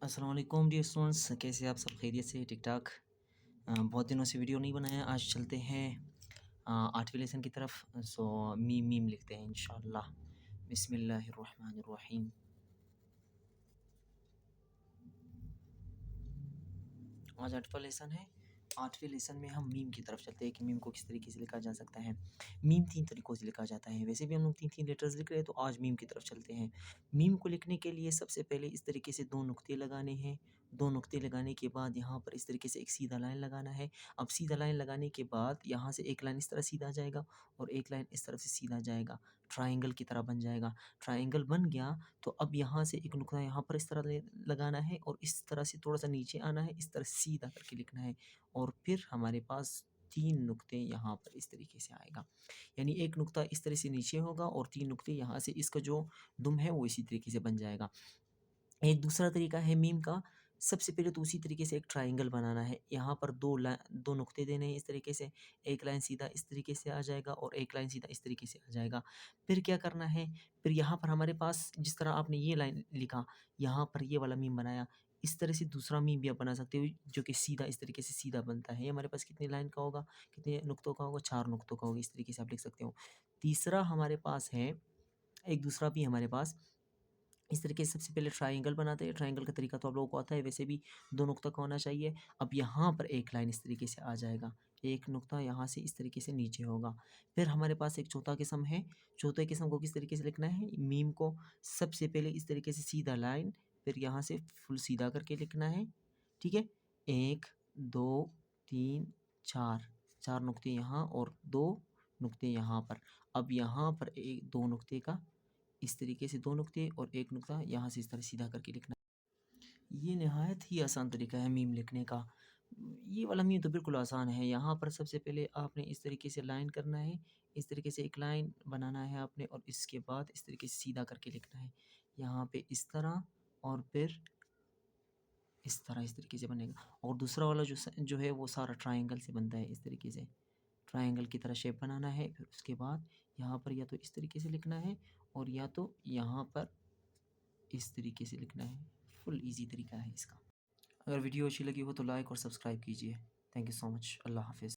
अस्सलाम वालेकुम dear students, कैसे आप सब खैरियत से ठीक ठाक। बहुत दिनों से वीडियो नहीं बनाया। आज चलते हैं 8वीं लेसन की तरफ। सो मीम मीम लिखते हैं इंशाल्लाह। बिस्मिल्लाहिर्रहमानिर्रहीम। आज 8वां लेसन है। 8वें लेसन में हम मीम की तरफ चलते हैं कि मीम को किस तरीके से लिखा जा सकता है। मीम 3 तरीक़ों से लिखा जाता है। वैसे भी हम लोग 3-3 लेटर्स लिख रहे हैं, तो आज मीम की तरफ चलते हैं। मीम को लिखने के लिए सबसे पहले इस तरीके से 2 नुक्ते लगाने हैं। 2 नुक्ते लगाने के बाद यहाँ पर इस तरीके से एक सीधा लाइन लगाना है। अब सीधा लाइन लगाने के बाद यहाँ से एक लाइन इस तरह सीधा जाएगा और एक लाइन इस तरफ से सीधा जाएगा। ट्रायंगल की तरह बन जाएगा। ट्रायंगल बन गया तो अब यहाँ से एक नुक्ता यहाँ पर इस तरह लगाना है और इस तरह से थोड़ा सा नीचे आना है, इस तरह सीधा करके लिखना है और फिर हमारे पास 3 नुक्ते यहाँ पर इस तरीके से आएगा। यानी एक नुक्ता इस तरह से नीचे होगा और 3 नुक्ते यहाँ से, इसका जो दुम है वो इसी तरीके से बन जाएगा। एक दूसरा तरीका है मीम का। सबसे पहले तो उसी तरीके से एक ट्रायंगल बनाना है। यहाँ पर 2 नुक्ते देने हैं इस तरीके से। एक लाइन सीधा इस तरीके से आ जाएगा और एक लाइन सीधा इस तरीके से आ जाएगा। फिर क्या करना है, फिर यहाँ पर हमारे पास जिस तरह आपने ये लाइन लिखा, यहाँ पर ये वाला मीम बनाया, इस तरह से दूसरा मीम भी आप बना सकते हो जो कि सीधा इस तरीके से सीधा बनता है। ये हमारे पास कितनी लाइन का होगा, कितने नुक्तों का होगा, 4 नुक्तों का होगा। इस तरीके से आप लिख सकते हो। तीसरा हमारे पास है, एक दूसरा भी हमारे पास इस तरीके से सबसे पहले ट्रायंगल बनाते हैं। ट्रायंगल का तरीका तो आप लोगों को आता है, वैसे भी 2 नुक्ता का होना चाहिए। अब यहाँ पर एक लाइन इस तरीके से आ जाएगा, एक नुक्ता यहाँ से इस तरीके से नीचे होगा। फिर हमारे पास एक चौथा किस्म है। चौथे किस्म को किस तरीके से लिखना है, मीम को सबसे पहले इस तरीके से सीधा लाइन, फिर यहाँ से फुल सीधा करके लिखना है। ठीक है, 1 2 3 4, 4 नुक्ते यहाँ और 2 नुक्ते यहाँ पर। अब यहाँ पर एक 2 नुक्ते का इस तरीके से 2 नुक्ते और 1 नुक्ता यहाँ से इस तरह सीधा करके लिखना। ये नहायत ही आसान तरीका है मीम लिखने का। ये वाला मीम तो बिल्कुल आसान है। यहाँ पर सबसे पहले आपने इस तरीके से लाइन करना है, इस तरीके से एक लाइन बनाना है आपने और इसके बाद इस तरीके से सीधा करके लिखना है। यहाँ पे इस तरह और फिर इस तरह, इस तरीके से बनेगा। और दूसरा वाला जो है वो सारा ट्रायंगल से बनता है। इस तरीके से ट्रायंगल की तरह शेप बनाना है। फिर उसके बाद यहाँ पर या तो इस तरीके से लिखना है और या तो यहाँ पर इस तरीके से लिखना है। फुल इजी तरीका है इसका। अगर वीडियो अच्छी लगी हो तो लाइक और सब्सक्राइब कीजिए। Thank you so much. अल्लाह हाफिज़।